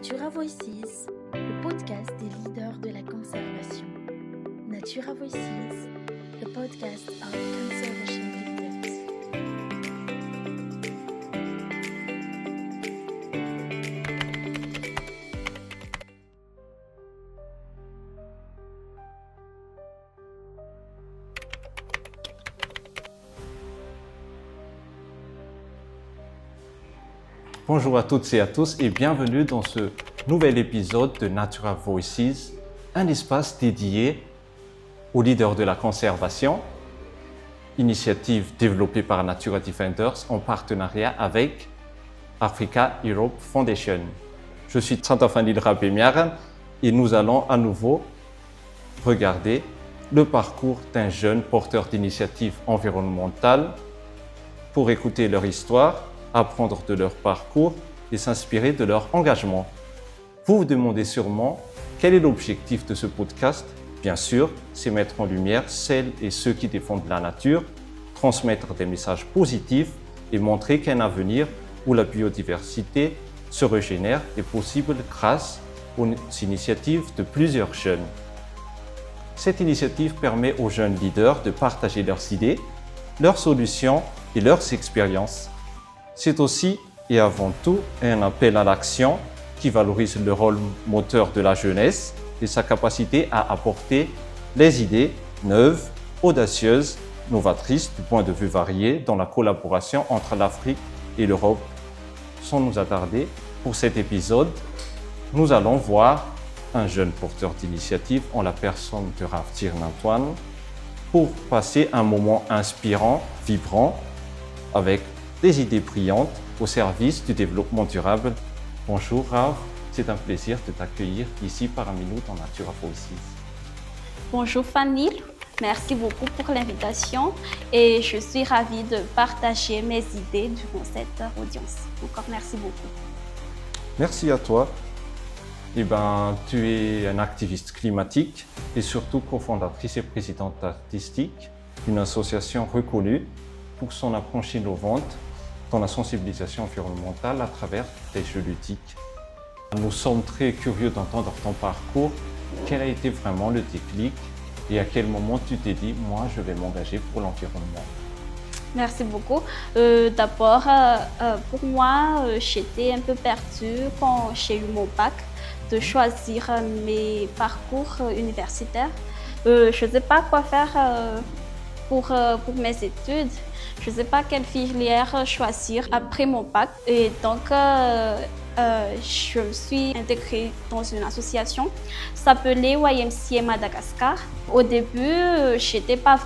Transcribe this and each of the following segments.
Natura Voices, le podcast des leaders de la conservation. Natura Voices, the podcast of conservation leaders. Bonjour à toutes et à tous et bienvenue dans ce nouvel épisode de Natura Voices, un espace dédié aux leaders de la conservation, initiative développée par Natura Defenders en partenariat avec Africa Europe Foundation. Je suis Santafanil Rabemiaran et nous allons à nouveau regarder le parcours d'un jeune porteur d'initiative environnementale pour écouter leur histoire, apprendre de leur parcours et s'inspirer de leur engagement. Vous vous demandez sûrement quel est l'objectif de ce podcast. Bien sûr, c'est mettre en lumière celles et ceux qui défendent la nature, transmettre des messages positifs et montrer qu'un avenir où la biodiversité se régénère est possible grâce aux initiatives de plusieurs jeunes. Cette initiative permet aux jeunes leaders de partager leurs idées, leurs solutions et leurs expériences. C'est aussi et avant tout un appel à l'action qui valorise le rôle moteur de la jeunesse et sa capacité à apporter les idées neuves, audacieuses, novatrices du point de vue varié dans la collaboration entre l'Afrique et l'Europe. Sans nous attarder, pour cet épisode, nous allons voir un jeune porteur d'initiative en la personne de Rav Tirn-Antoine pour passer un moment inspirant, vibrant, avec des idées brillantes au service du développement durable. Bonjour Rav, c'est un plaisir de t'accueillir ici parmi nous dans Natura Voices. Bonjour Fanny, merci beaucoup pour l'invitation et je suis ravie de partager mes idées durant cette audience. Encore merci beaucoup. Merci à toi. Tu es un activiste climatique et surtout cofondatrice et présidente artistique d'une association reconnue pour son approche innovante dans la sensibilisation environnementale à travers des jeux ludiques. Nous sommes très curieux d'entendre ton parcours. Quel a été vraiment le déclic et à quel moment tu t'es dit « moi, je vais m'engager pour l'environnement ». Merci beaucoup. D'abord, pour moi, j'étais un peu perdue quand j'ai eu mon bac de choisir mes parcours universitaires. Je ne sais pas quoi faire pour mes études. Je ne sais pas quelle filière choisir après mon bac. Et donc, je me suis intégrée dans une association qui s'appelait YMCA Madagascar. Au début, je n'étais pas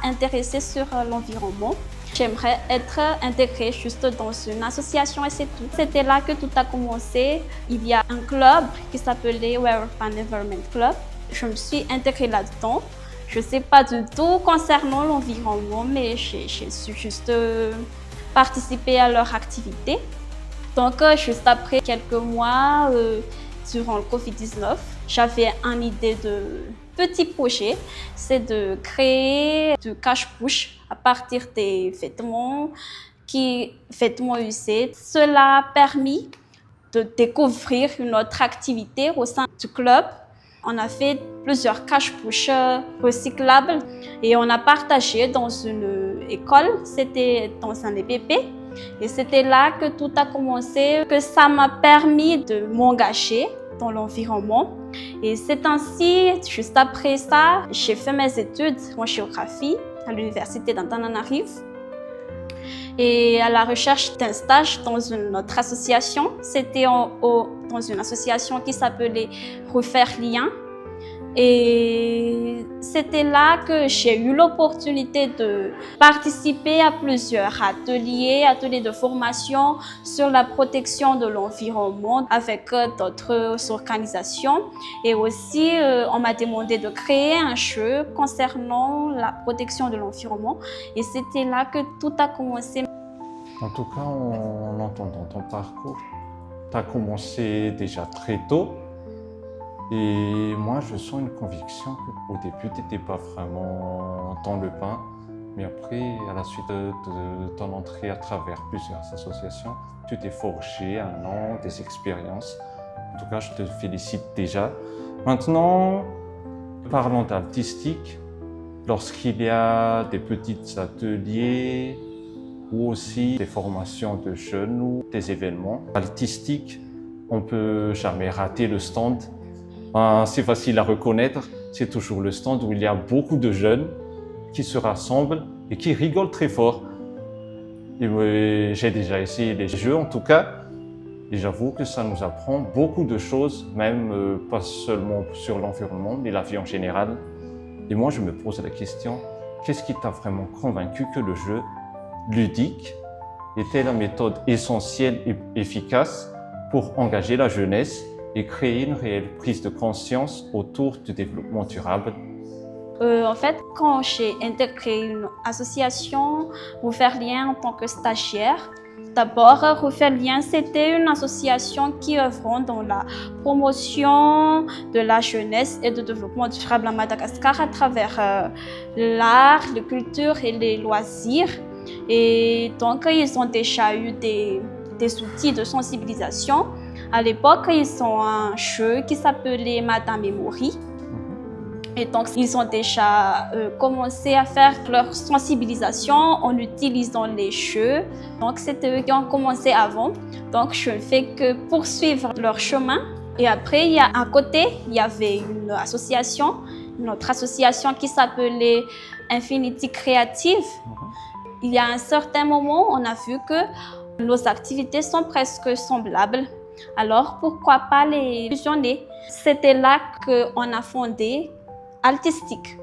intéressée sur l'environnement. J'aimerais être intégrée juste dans une association et c'est tout. C'était là que tout a commencé. Il y a un club qui s'appelait Werepan Environment Club. Je me suis intégrée là-dedans. Je ne sais pas du tout concernant l'environnement, mais j'ai juste participé à leur activité. Donc, juste après quelques mois, durant le Covid-19, j'avais une idée de petit projet, c'est de créer du cache-bouche à partir des vêtements usés. Cela a permis de découvrir une autre activité au sein du club. On a fait plusieurs cache-bouches recyclables et on a partagé dans une école, c'était dans un EPP. Et c'était là que tout a commencé, que ça m'a permis de m'engager dans l'environnement. Et c'est ainsi, juste après ça, j'ai fait mes études en géographie à l'université d'Antananarivo et à la recherche d'un stage dans une autre association. C'était dans une association qui s'appelait Refaire Lien. Et c'était là que j'ai eu l'opportunité de participer à plusieurs ateliers de formation sur la protection de l'environnement avec d'autres organisations. Et aussi, on m'a demandé de créer un jeu concernant la protection de l'environnement. Et c'était là que tout a commencé. En tout cas, en entendant ton parcours, tu as commencé déjà très tôt. Et moi, je sens une conviction qu'au début, tu n'étais pas vraiment dans le bain Mais après, à la suite de ton entrée à travers plusieurs associations, tu t'es forgé un nom, des expériences. En tout cas, je te félicite déjà. Maintenant, parlons d'artistique. Lorsqu'il y a des petits ateliers ou aussi des formations de jeunes ou des événements artistiques, on ne peut jamais rater le stand. C'est facile à reconnaître, c'est toujours le stand où il y a beaucoup de jeunes qui se rassemblent et qui rigolent très fort. Et j'ai déjà essayé les jeux en tout cas, et j'avoue que ça nous apprend beaucoup de choses, même pas seulement sur l'environnement, mais la vie en général. Et moi, je me pose la question, qu'est-ce qui t'a vraiment convaincu que le jeu ludique était la méthode essentielle et efficace pour engager la jeunesse et créer une réelle prise de conscience autour du développement durable? En fait, quand j'ai intégré une association, Refaire-Lien en tant que stagiaire, d'abord, Refaire-Lien, c'était une association qui œuvre dans la promotion de la jeunesse et du développement durable à Madagascar à travers l'art, la culture et les loisirs. Et donc, ils ont déjà eu des outils de sensibilisation. À l'époque, ils ont un jeu qui s'appelait Madame Memory. Et donc, ils ont déjà commencé à faire leur sensibilisation en utilisant les jeux. Donc, c'était eux qui ont commencé avant. Donc, je ne fais que poursuivre leur chemin. Et après, à côté, il y avait une autre association qui s'appelait Infinity Creative. Il y a un certain moment, on a vu que nos activités sont presque semblables. Alors, pourquoi pas les fusionner? C'était là qu'on a fondé Artistique.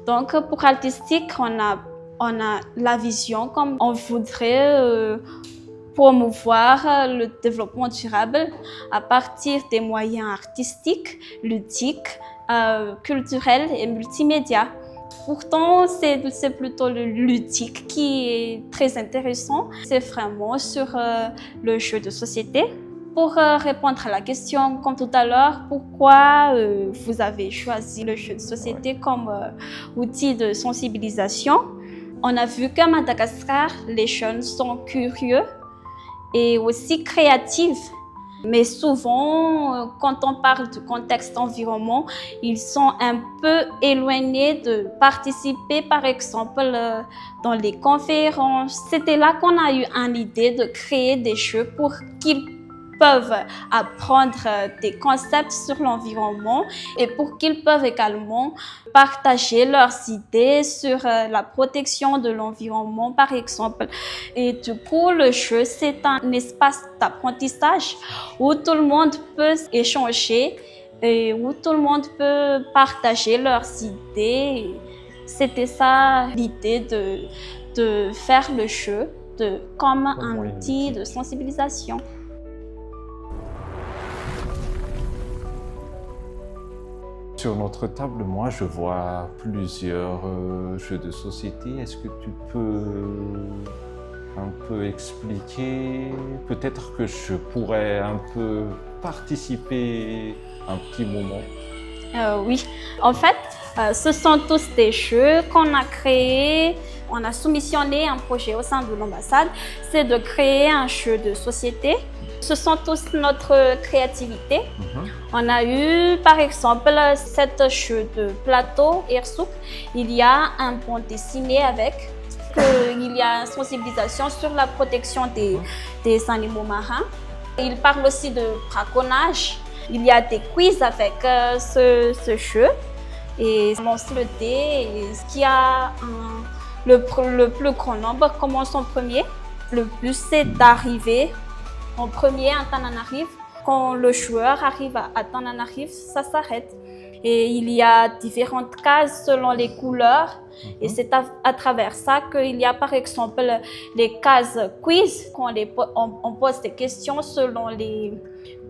Donc, pour Artistique, on a la vision comme on voudrait promouvoir le développement durable à partir des moyens artistiques, ludiques, culturels et multimédia. Pourtant, c'est plutôt le ludique qui est très intéressant. C'est vraiment sur le jeu de société. Pour répondre à la question, comme tout à l'heure, pourquoi vous avez choisi le jeu de société comme outil de sensibilisation? On a vu qu'à Madagascar, les jeunes sont curieux et aussi créatifs. Mais souvent, quand on parle du contexte environnement, ils sont un peu éloignés de participer, par exemple, dans les conférences. C'était là qu'on a eu une idée de créer des jeux pour qu'ils peuvent apprendre des concepts sur l'environnement et pour qu'ils peuvent également partager leurs idées sur la protection de l'environnement, par exemple. Et du coup, le jeu, c'est un espace d'apprentissage où tout le monde peut échanger et où tout le monde peut partager leurs idées. C'était ça l'idée de faire le jeu comme un outil de sensibilisation. Sur notre table, moi, je vois plusieurs jeux de société. Est-ce que tu peux un peu expliquer? Peut-être que je pourrais un peu participer un petit moment. Oui, en fait, ce sont tous des jeux qu'on a créés. On a soumissionné un projet au sein de l'ambassade, c'est de créer un jeu de société. Ce sont tous notre créativité. On a eu, par exemple, cet jeu de plateau, Airsouk. Il y a un bande dessiné avec. Il y a une sensibilisation sur la protection des animaux marins. Il parle aussi de braconnage. Il y a des quiz avec ce jeu. Et on lance le dé. Et ce qui a le plus grand nombre commence en premier. Le but, c'est d'arriver en premier à Tananarive. Quand le joueur arrive à Tananarive, ça s'arrête. Et il y a différentes cases selon les couleurs. Et c'est à travers ça qu'il y a par exemple les cases quiz. Quand on pose des questions selon les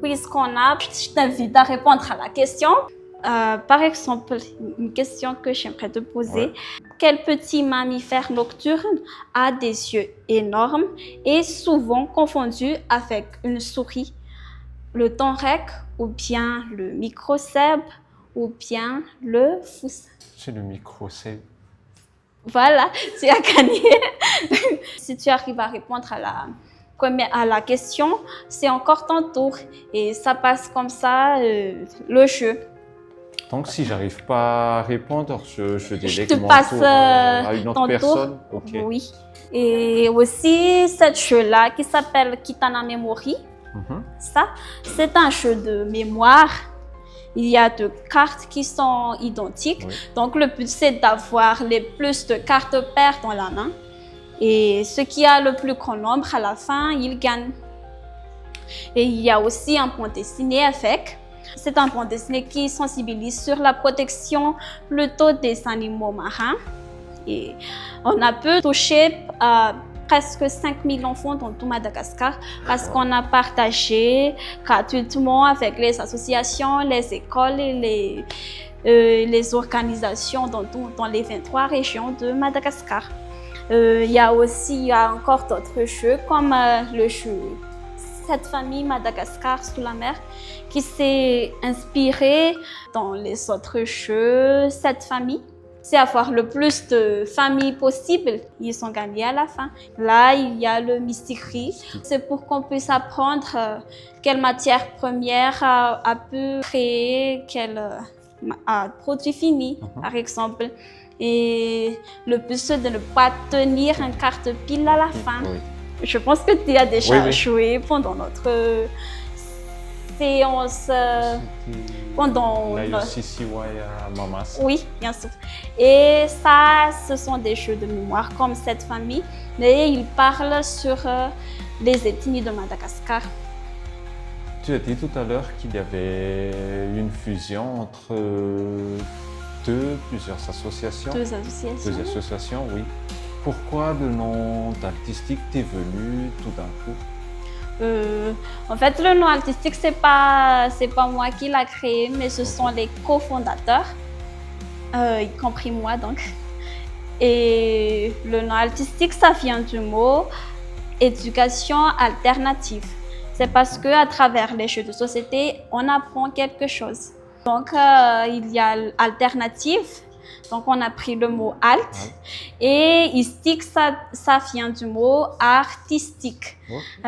quiz qu'on a, je t'invite à répondre à la question. Par exemple, une question que j'aimerais te poser. Ouais. Quel petit mammifère nocturne a des yeux énormes et souvent confondu avec une souris? Le tenrec ou bien le microcèbe ou bien le fous? C'est le microcèbe. Voilà, tu as gagné. Si tu arrives à répondre à la question, c'est encore ton tour. Et ça passe comme ça, le jeu. Donc, si j'arrive pas à répondre, je délègue te mon passe tour à une autre ton personne. tour. Ok. Oui. Et aussi, ce jeu-là qui s'appelle Kitana Memory, ça, c'est un jeu de mémoire. Il y a 2 cartes qui sont identiques. Oui. Donc, le but, c'est d'avoir les plus de cartes paires dans la main. Et ce qui a le plus grand nombre à la fin, il gagne. Et il y a aussi un point dessiné avec. C'est un point dessiné qui sensibilise sur la protection plutôt des animaux marins. Et on a pu toucher presque 5000 enfants dans tout Madagascar parce qu'on a partagé gratuitement avec les associations, les écoles et les organisations dans les 23 régions de Madagascar. Il y a encore d'autres jeux comme le jeu Cette famille Madagascar sous la mer qui s'est inspiré dans les autres jeux Cette famille. C'est avoir le plus de familles possible. Ils sont gagnés à la fin. Là, il y a le mystery. C'est pour qu'on puisse apprendre quelle matière première a pu créer quel produit fini, par exemple. Et le but, c'est de ne pas tenir une carte pile à la fin. Oui. Je pense que tu as déjà Oui. joué pendant notre séance. Pendant Là, ici, à Mamas. Oui, bien sûr. Et ça, ce sont des jeux de mémoire comme Cette famille, mais ils parlent sur les ethnies de Madagascar. Tu as dit tout à l'heure qu'il y avait une fusion entre plusieurs associations. 2 associations. 2 associations, oui. Pourquoi le nom d'artistique t'est venu tout d'un coup? En fait, le nom artistique, c'est pas moi qui l'a créé, mais ce sont les cofondateurs, y compris moi donc. Et le nom artistique, ça vient du mot éducation alternative. C'est parce que à travers les jeux de société, on apprend quelque chose. Donc, il y a alternative. Donc, on a pris le mot alt et istique, ça vient du mot artistique.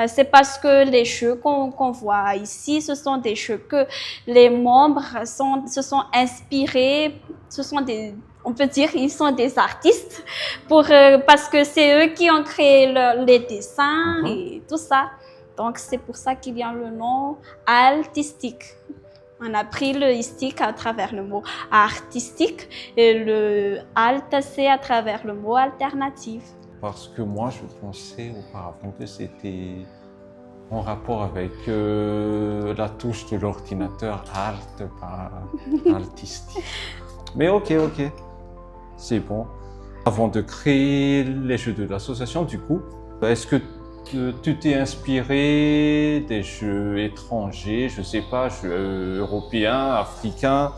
C'est parce que les jeux qu'on voit ici, ce sont des jeux que les membres se sont inspirés. On peut dire ils sont des artistes parce que c'est eux qui ont créé les dessins et tout ça. Donc, c'est pour ça qu'il y a le nom artistique. On a pris le istique à travers le mot artistique et le alt, c'est à travers le mot alternative. Parce que moi, je pensais auparavant que c'était en rapport avec la touche de l'ordinateur alt, pas artistique. Mais ok, c'est bon. Avant de créer les jeux de l'association, du coup, est-ce que tu t'es inspiré des jeux étrangers, je ne sais pas, jeux européens, africains,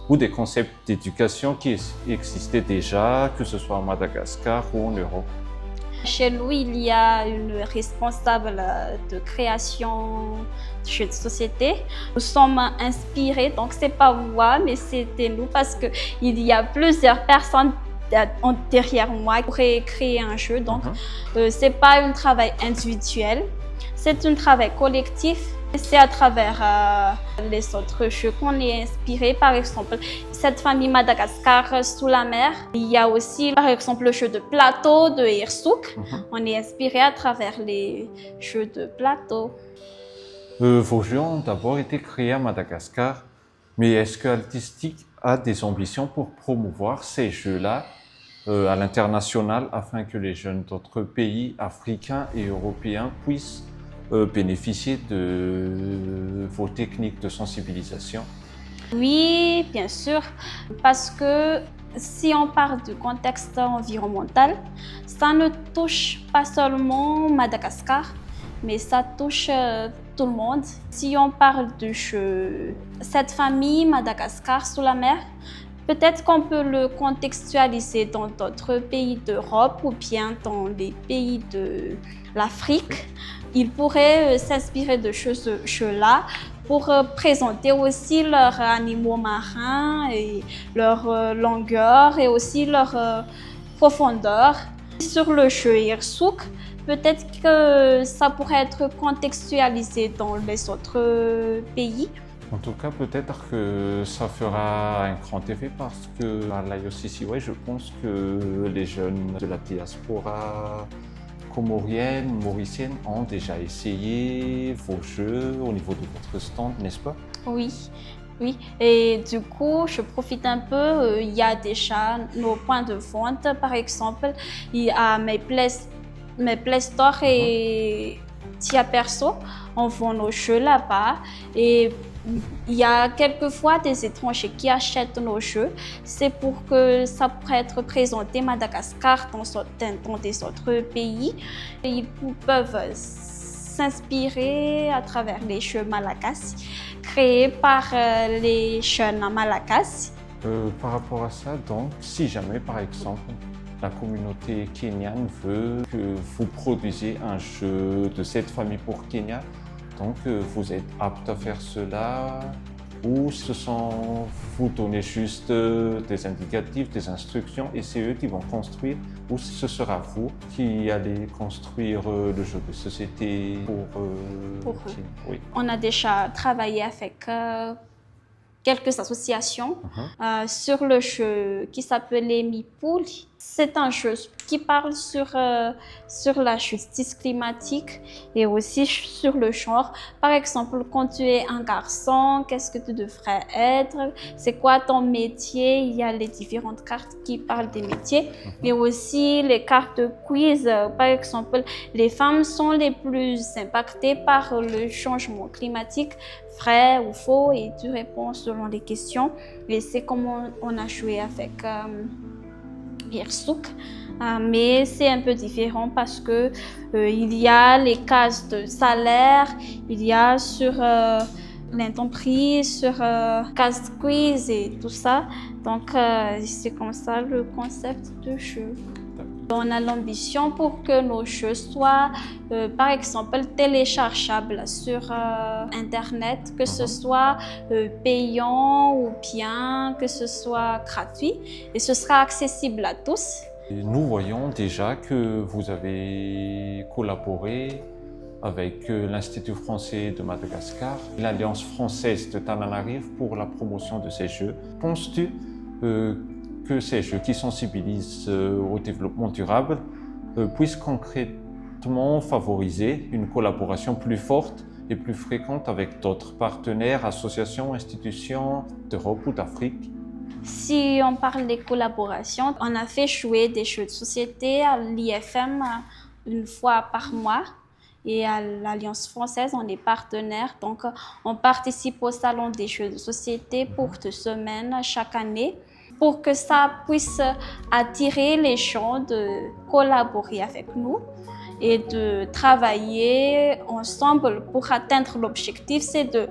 ou des concepts d'éducation qui existaient déjà, que ce soit à Madagascar ou en Europe? Chez nous, il y a une responsable de création de jeux de société. Nous sommes inspirés, donc c'est pas moi, mais c'était nous parce qu'il y a plusieurs personnes derrière moi pour créer un jeu. Donc, c'est pas un travail individuel, c'est un travail collectif. C'est à travers les autres jeux qu'on est inspiré. Par exemple, Cette famille Madagascar sous la mer. Il y a aussi, par exemple, le jeu de plateau de Hersuk. On est inspiré à travers les jeux de plateau. Vos jeux ont d'abord été créés à Madagascar, mais est-ce que Altistic a des ambitions pour promouvoir ces jeux-là à l'international afin que les jeunes d'autres pays africains et européens puissent bénéficier de vos techniques de sensibilisation? Oui, bien sûr, parce que si on parle du contexte environnemental, ça ne touche pas seulement Madagascar, mais ça touche tout le monde. Si on parle de jeu Cette famille Madagascar sous la mer, peut-être qu'on peut le contextualiser dans d'autres pays d'Europe ou bien dans les pays de l'Afrique. Ils pourraient s'inspirer de ce jeu-là pour présenter aussi leurs animaux marins et leur longueur et aussi leur profondeur. Sur le jeu Irsouk, peut-être que ça pourrait être contextualisé dans les autres pays. En tout cas, peut-être que ça fera un grand effet parce que à l'IOCCY, je pense que les jeunes de la diaspora comorienne, mauricienne ont déjà essayé vos jeux au niveau de votre stand, n'est-ce pas? Oui, oui. Et du coup, je profite un peu. Il y a déjà nos points de vente, par exemple. Il y a mes Play Store et Tia Perso. On vend nos jeux là-bas. Et il y a quelquefois des étrangers qui achètent nos jeux. C'est pour que ça pourrait être présenté Madagascar dans des autres pays. Et ils peuvent s'inspirer à travers les jeux malagasy créés par les jeunes à Malagasy. Par rapport à ça, donc, si jamais, par exemple, la communauté kenyane veut que vous produisiez un jeu de cette famille pour Kenya, donc vous êtes apte à faire cela, ou ce sont vous donnez juste des indicatifs, des instructions et c'est eux qui vont construire, ou ce sera vous qui allez construire le jeu de société pour eux. Oui. On a déjà travaillé avec quelques associations sur le jeu qui s'appelait Mipouli. C'est un jeu qui parle sur la justice climatique et aussi sur le genre. Par exemple, quand tu es un garçon, qu'est-ce que tu devrais être? C'est quoi ton métier? Il y a les différentes cartes qui parlent des métiers, mais aussi les cartes quiz. Par exemple, les femmes sont les plus impactées par le changement climatique. Vrai ou faux? Et tu réponds selon les questions. Et c'est comment on a joué avec Irsouk. Mais c'est un peu différent parce que il y a les cases de salaire, il y a sur l'intempérie, sur case quiz et tout ça. Donc c'est comme ça le concept de jeu. On a l'ambition pour que nos jeux soient, par exemple, téléchargeables sur Internet, que ce soit payant ou bien que ce soit gratuit, et ce sera accessible à tous. Nous voyons déjà que vous avez collaboré avec l'Institut français de Madagascar, l'Alliance française de Tananarive pour la promotion de ces jeux. Penses-tu que ces jeux qui sensibilisent au développement durable puissent concrètement favoriser une collaboration plus forte et plus fréquente avec d'autres partenaires, associations, institutions d'Europe ou d'Afrique? Si on parle des collaborations, on a fait jouer des jeux de société à l'IFM une fois par mois. Et à l'Alliance française, on est partenaire. Donc, on participe au Salon des jeux de société pour 2 semaines chaque année, pour que ça puisse attirer les gens de collaborer avec nous et de travailler ensemble pour atteindre l'objectif, c'est de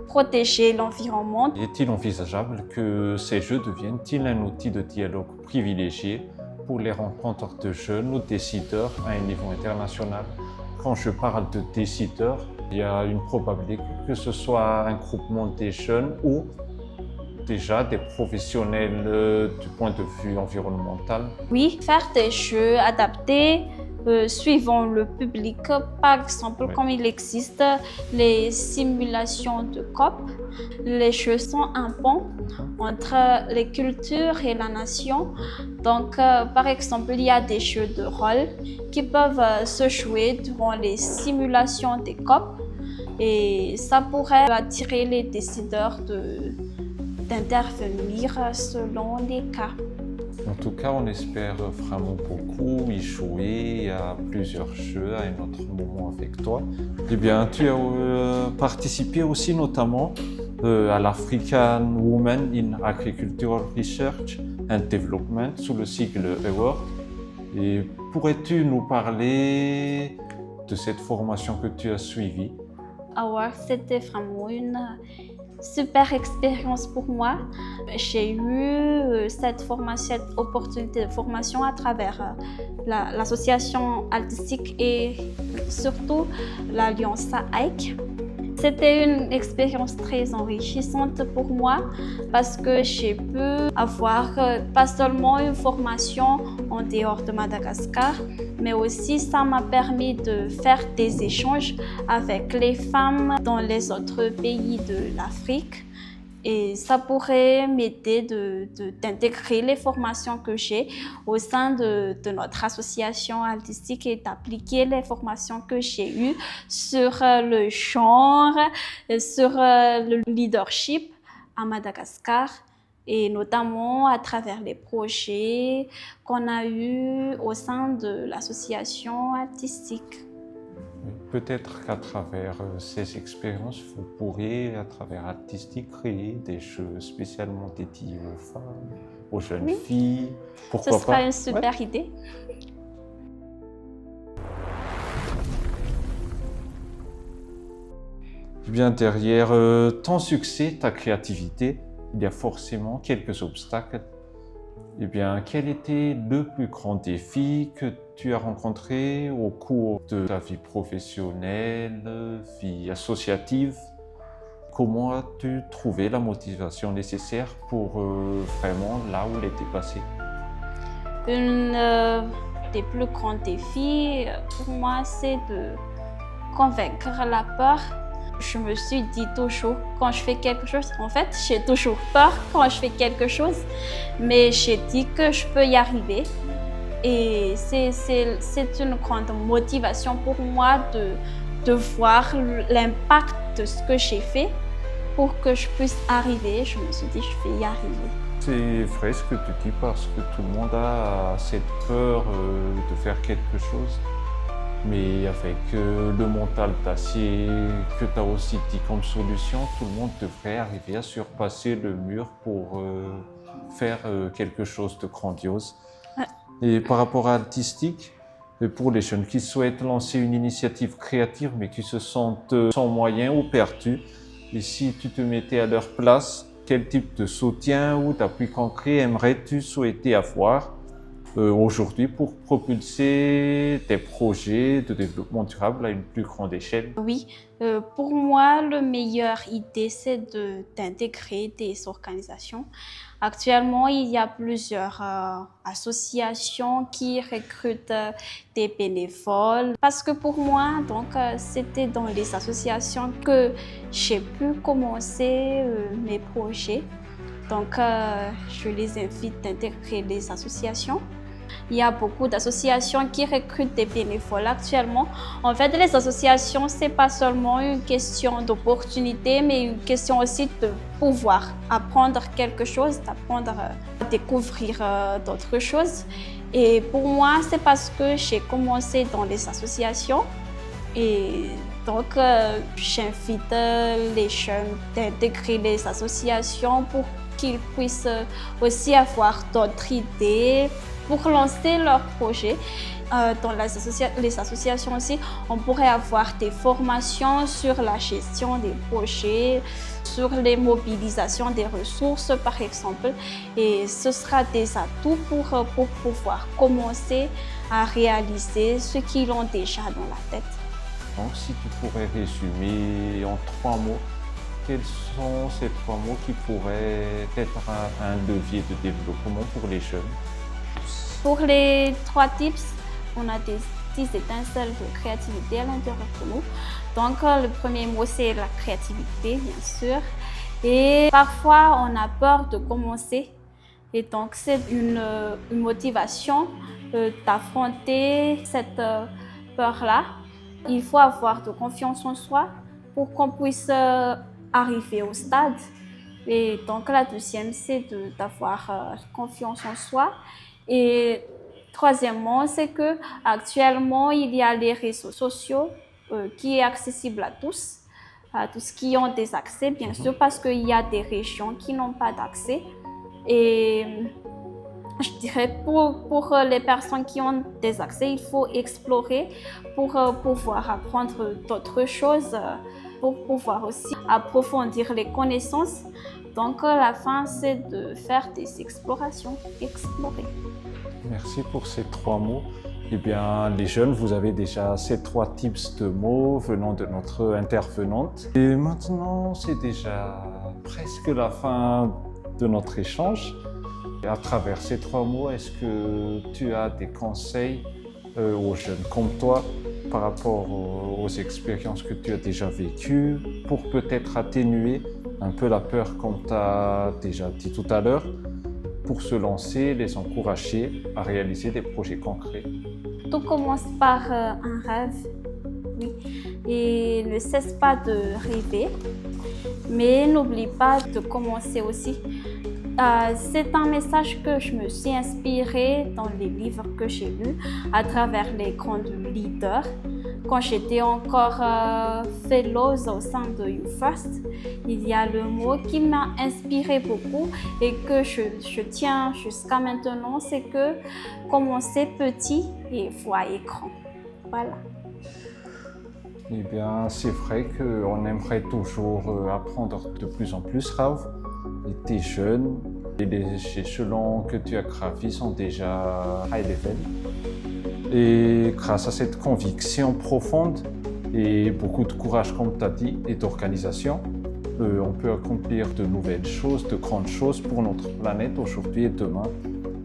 protéger l'environnement. Est-il envisageable que ces jeux deviennent-ils un outil de dialogue privilégié pour les rencontres de jeunes ou décideurs à un niveau international? Quand je parle de décideurs, il y a une probabilité que ce soit un groupement des jeunes ou déjà des professionnels du point de vue environnemental. Oui, faire des jeux adaptés suivant le public. Par exemple, comme il existe les simulations de COP, les jeux sont un pont entre les cultures et la nation. Donc, par exemple, il y a des jeux de rôle qui peuvent se jouer durant les simulations des COP et ça pourrait attirer les décideurs d'intervenir selon les cas. En tout cas, on espère vraiment beaucoup y jouer à plusieurs jeux à un autre moment avec toi. Eh bien, tu as participé aussi notamment à l'African Women in Agricultural Research and Development sous le sigle AWORD. Et pourrais-tu nous parler de cette formation que tu as suivie? AWORD, c'était vraiment une super expérience pour moi. J'ai eu cette opportunité de formation à travers l'association artistique et surtout l'Alliance AIC. C'était une expérience très enrichissante pour moi parce que j'ai pu avoir pas seulement une formation en dehors de Madagascar, mais aussi ça m'a permis de faire des échanges avec les femmes dans les autres pays de l'Afrique. Et ça pourrait m'aider d'intégrer les formations que j'ai au sein de notre association artistique et d'appliquer les formations que j'ai eues sur le genre, sur le leadership à Madagascar et notamment à travers les projets qu'on a eus au sein de l'association artistique. Peut-être qu'à travers ces expériences, vous pourriez, à travers Artistique, créer des jeux spécialement dédiés aux femmes, aux jeunes filles. Pourquoi pas? Ce sera une super idée. Eh bien, derrière ton succès, ta créativité, il y a forcément quelques obstacles. Eh bien, quel était le plus grand défi que tu as rencontré au cours de ta vie professionnelle, vie associative? Comment as-tu trouvé la motivation nécessaire pour vraiment là où elle était passée? Un des plus grands défis pour moi, c'est de convaincre la peur. Je me suis dit toujours, quand je fais quelque chose, en fait, j'ai toujours peur quand je fais quelque chose, mais j'ai dit que je peux y arriver. Et c'est une grande motivation pour moi de voir l'impact de ce que j'ai fait pour que je puisse arriver. Je me suis dit, je vais y arriver. C'est vrai ce que tu dis parce que tout le monde a cette peur de faire quelque chose. Mais avec le mental d'acier que tu as aussi dit comme solution, tout le monde devrait arriver à surpasser le mur pour faire quelque chose de grandiose. Ouais. Et par rapport à Artistique, pour les jeunes qui souhaitent lancer une initiative créative mais qui se sentent sans moyens ou perdus, et si tu te mettais à leur place, quel type de soutien ou d'appui concret aimerais-tu souhaiter avoir aujourd'hui pour propulser des projets de développement durable à une plus grande échelle? Oui, pour moi, la meilleure idée, c'est d'intégrer des organisations. Actuellement, il y a plusieurs associations qui recrutent des bénévoles. Parce que pour moi, donc, c'était dans les associations que j'ai pu commencer mes projets. Donc, je les invite d'intégrer les associations. Il y a beaucoup d'associations qui recrutent des bénévoles actuellement. En fait, les associations, ce n'est pas seulement une question d'opportunité, mais une question aussi de pouvoir apprendre quelque chose, d'apprendre à découvrir d'autres choses. Et pour moi, c'est parce que j'ai commencé dans les associations. Et donc, j'invite les jeunes d'intégrer les associations pour qu'ils puissent aussi avoir d'autres idées pour lancer leurs projets. Dans les associations aussi, on pourrait avoir des formations sur la gestion des projets, sur les mobilisations des ressources par exemple. Et ce sera des atouts pour pouvoir commencer à réaliser ce qu'ils ont déjà dans la tête. Donc, si tu pourrais résumer en 3 mots, quels sont ces 3 mots qui pourraient être un levier de développement pour les jeunes? Pour les 3 tips, on a des petites étincelles de créativité à l'intérieur de nous. Donc, le premier mot, c'est la créativité, bien sûr. Et parfois, on a peur de commencer. Et donc, c'est une motivation d'affronter cette peur-là. Il faut avoir de confiance en soi pour qu'on puisse arriver au stade. Et donc, la deuxième, c'est d'avoir confiance en soi. Et troisièmement, c'est qu'actuellement, il y a les réseaux sociaux qui est accessible à tous qui ont des accès, bien sûr, parce qu'il y a des régions qui n'ont pas d'accès. Et je dirais pour les personnes qui ont des accès, il faut explorer pour pouvoir apprendre d'autres choses, pour pouvoir aussi approfondir les connaissances. Donc, la fin, c'est de faire des explorations, explorer. Merci pour ces 3 mots. Eh bien, les jeunes, vous avez déjà ces 3 tips de mots venant de notre intervenante. Et maintenant, c'est déjà presque la fin de notre échange. Et à travers ces 3 mots, est-ce que tu as des conseils aux jeunes comme toi par rapport aux expériences que tu as déjà vécues pour peut-être atténuer un peu la peur, comme tu as déjà dit tout à l'heure, pour se lancer, les encourager à réaliser des projets concrets? Tout commence par un rêve, oui, et ne cesse pas de rêver, mais n'oublie pas de commencer aussi. C'est un message que je me suis inspirée dans les livres que j'ai lus à travers les grands leaders. Quand j'étais encore fellows au sein de YouFirst, il y a le mot qui m'a inspiré beaucoup et que je tiens jusqu'à maintenant, c'est que commencer petit et voyez grand. Voilà. Eh bien, c'est vrai qu'on aimerait toujours apprendre de plus en plus, Rav. Et t'es jeune, et les échelons que tu as gravis sont déjà high level. Et grâce à cette conviction profonde et beaucoup de courage, comme tu as dit, et d'organisation, on peut accomplir de nouvelles choses, de grandes choses pour notre planète aujourd'hui et demain.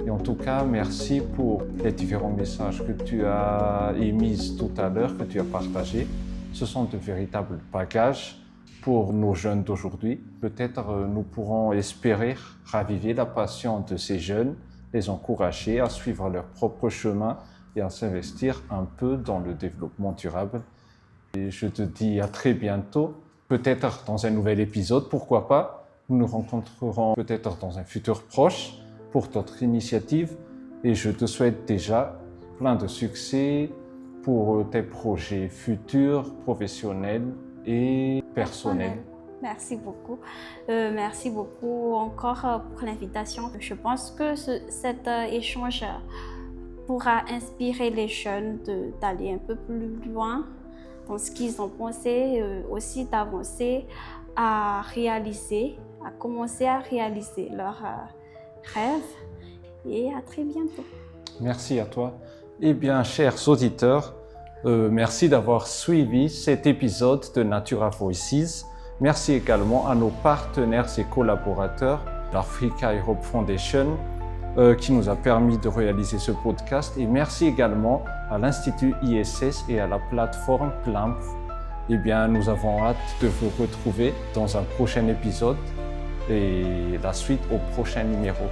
Et en tout cas, merci pour les différents messages que tu as émis tout à l'heure, que tu as partagés. Ce sont de véritables bagages pour nos jeunes d'aujourd'hui. Peut-être nous pourrons espérer raviver la passion de ces jeunes, les encourager à suivre leur propre chemin et à s'investir un peu dans le développement durable. Et je te dis à très bientôt, peut-être dans un nouvel épisode, pourquoi pas. Nous nous rencontrerons peut-être dans un futur proche pour d'autres initiatives. Et je te souhaite déjà plein de succès pour tes projets futurs, professionnels et personnels. Merci beaucoup. Merci beaucoup encore pour l'invitation. Je pense que cet échange pourra inspirer les jeunes d'aller un peu plus loin dans ce qu'ils ont pensé, aussi d'avancer à commencer à réaliser leurs rêves. Et à très bientôt. Merci à toi. Eh bien, chers auditeurs, merci d'avoir suivi cet épisode de Natura Voices. Merci également à nos partenaires et collaborateurs, l'Africa Europe Foundation, qui nous a permis de réaliser ce podcast. Et merci également à l'Institut ISS et à la plateforme PLAMP. Eh bien, nous avons hâte de vous retrouver dans un prochain épisode et la suite au prochain numéro.